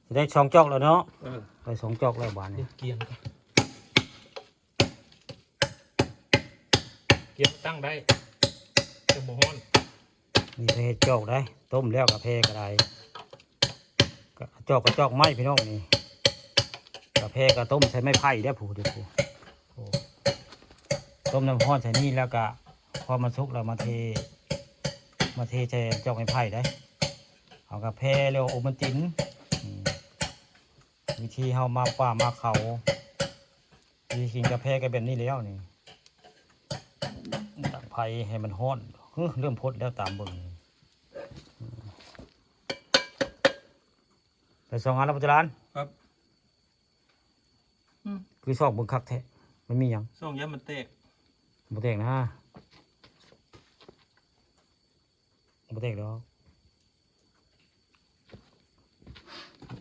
จะได้2จอกแล้วเนาะไป2จอกแล้วบานนี่เกียงตั้งได้จะหมูฮ้อนนี่เพจอกได้ต้มแล้วกับเพก็ได้จอกกับจอกไม้พี่น้องนี่กับเพกับต้มใช้ไม้ไผ่ได้ผู้เดียวผู้ต้มน้ำร้อนใส่นี่แล้วก็พอมันสุกแล้วมาเทใส่จอกไม้ไผ่ได้เอากับเพเรียกว่าโอมันตินวิธีเฮามาป่ามาเขาวิธีกินกาแฟก็เป็นนี่แล้วนี่ตักไผ่ให้มันฮ้อนเริ่มพดแล้วตามเบิ่งไป2 อันแล้วปัจจุบันครับคือซอกเบิ่งคักแท้มันมีหยังส่งย้ำมันเตะบ่แตกนะบ่แตกดอก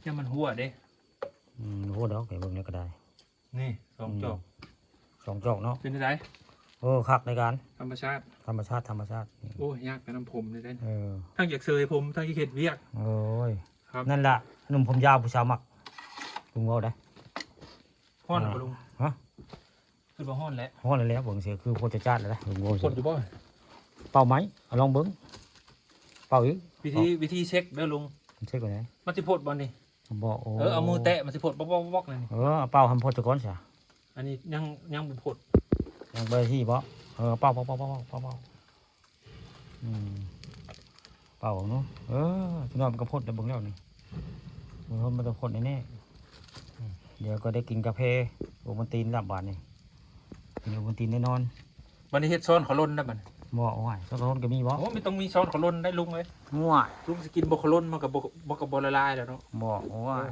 ย้ำมันหัวเด้โหดอกไปเบิ่งแล้วก็ได้นี่2 จอก2 จอกเนาะเป็นไงคักในการธรรมชาติโอ้ยากกับน้ำผมเลยได้อทั้งอยากเซยผมทั้งอยากเห็ดเวียกโอ้ยนั่นล่ะหนุ่มผมยาวผู้สาวมักลุงเว้าได้ฮ้อนบ่ลุงฮะคือบ่ฮ้อนแล้วฮ้อนแล้วเบิ่งเสียคือโคตรจาดแล้วนะลุงเว้าคนอยู่บ่เป่าไหมลองเบิ่งเป่าอีกวิธีเช็คเด้อลุงเช็คก่อนไหนมันสิพดบ่นี่บ่เอามือแตะมันสิพดบ๊อกๆเลยนี่เป่าทำพดซะก่อนซะอันนี้ยังบ่พดยังบ่ที่บ่เป่าเป่าเนาะพี่น้องมันก็พดแล้วเบิ่งแล้วนี่มันต้องพดแน่ๆเดี๋ยวก็ได้กินกาแฟโอวัลตินลับบาดนี่กินโอวัลตินแน่นอนวันนี้เฮ็ดซ้อนขล้นได้บัดบ่โอ้ยซ้อนก็มีบ่ไม่ต้องมีซ้อนขล้นได้ลุงเลยง่วลุงสิกินบ่ขล้นมันก็บ่ละลายแล้วเนาะบ่โอ้ย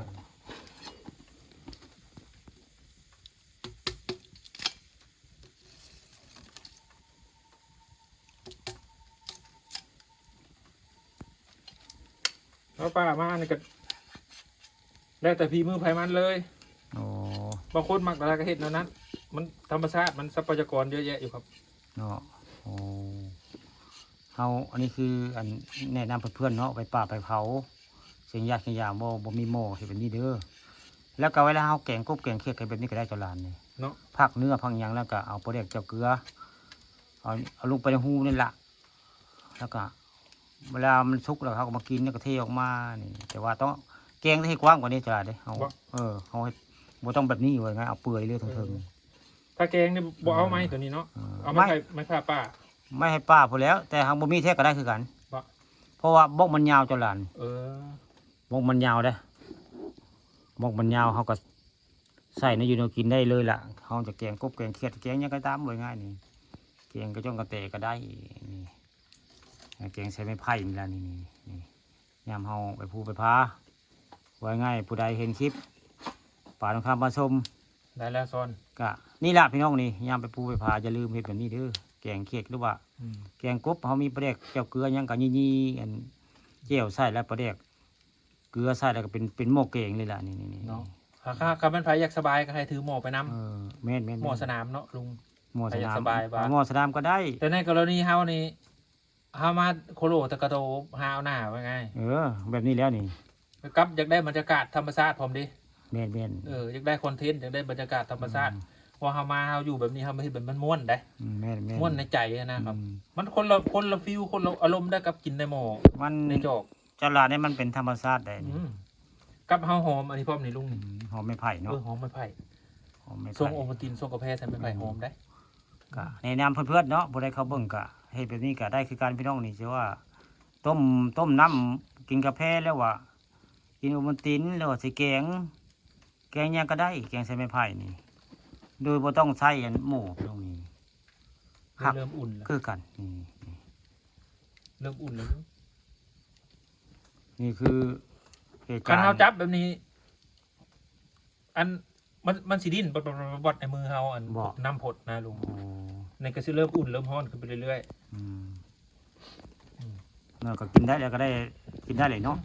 เอาป้ามานี่ก็แล้วแต่ฝีมือไผมันเลยบางคนมักอะไรก็เฮ็ดแนวนั้นมันธรรมชาติมันทรัพยากรเยอะแยะอยู่ครับเนาะอันนี้คืออันแนะนำเพื่อนๆเนาะไปป่าไปเผาเสียงญาติยามบ่มีหม้อเฮ็ดแบบนี้เด้อแล้วก็เวลาเฮาแกงกบแกงเขียดกันแบบนี้ก็ได้เจ้าหลานนี่เนาะผักเนื้อผักหยังแล้วก็เอาปลาแดกเจ้าเกลือเอาลงไปในหูนี่ล่ะแล้วก็เวลามันสุกแล้วเขาก็มากินแล้วก็เทออกมานี่แต่ว่าต้องแกงให้กว้างกว่านี้จ้ะเด้เขาบ่ต้องแบบนี้ไว้ไงเอาเปื่อยเลยทั้งถ้าแกงนี่บ่เอาไม้ตัวนี้เนาะเอาไม้ผ้าป้าไม่ให้ป้าพอแล้วแต่หางบ่มีแท้ก็ได้คือกันเพราะว่าบ้องมันยาวจ้ะหลานบ้องมันยาวเด้บ้องมันยาวเขาก็ใส่ในอยู่ในกินได้เลยล่ะเขาจะแกงกบแกงเขียดแกงยังก็ตามไว้ง่ายนี่แกงกระจ้องกระเตะก็ได้นี่แกงใส่ไม้ไผ่นี่ล่ะนี่ยามเฮาไปภูไปพาไว้ง่ายผู้ใดเห็นคลิปป่าตรงข้ามมาชมได้แล้วซอนก็นี่ล่ะพี่น้องนี่ยามไปภูไปพาอย่าลืมเฮ็ดแบบนี้เด้อแกงเขียดหรือว่าแกงกบเขามีปลาแดกเจียวเกลือยังกับยี่อันเจียวใส่แล้วปลาแดกเกลือใส่แล้วก็เป็นหม้อแกงเลยล่ะนี่เนาะครับมันไผอยากสบายก็ให้ถือหม้อไปนำแม่นหม้อสนามเนาะลุงหม้อสนามสบายหม้อสนามก็ได้แต่ในกรณีเฮานี่เฮามาโคโลตะกะโตฮาวหน้าว่าไงแบบนี้แล้วนี่กับอยากได้บรรยากาศธรรมชาติพร้อมดิแม่นอยากได้คอนเทนต์อยากได้บรรยากาศธรรมชาติว่าเฮาอยู่แบบนี้เฮาไม่เห็นแบบมันม่วนได้ม่วนในใจนะครับมันคนละฟิลคนละอารมณ์ได้กับกินในหม้อมันในจอกจลาเนี่ยมันเป็นธรรมชาติได้กับเฮาหอมอันนี้พร้อมนี่ลุงหอมไม้ไผ่เนาะหอมไม้ไผ่ส่งโอวัลตินส่งกาแฟใส่ไม้ไผ่หอมได้ก็แนะนำเพื่อนๆเนาะผู้ใดเขาเบิ่งก็ให้แบบนี้ก็ได้คือการพี่น้องนี่ชื่อว่าต้มน้ำกินกาแฟแล้วว่ากินโอวัลตินแล้วว่าใส่แกงยังก็ได้แกงใส่ไม้ไผ่นี่โดยบ่ต้องใช้หมูตรงนี้เริ่มอุ่นแล้วคือกันเริ่มอุ่นแล้วนี่คือเหตุการณ์เฮาจับแบบนี้อันมันสิดิ้นบดในมือเฮาอันน้ำผดนะลุงในก็สิเริ่มอุ่นเริ่มร้อนขึ้นไปเรื่อยๆก็กินได้แล้วก็ได้กินได้เลยเนาะ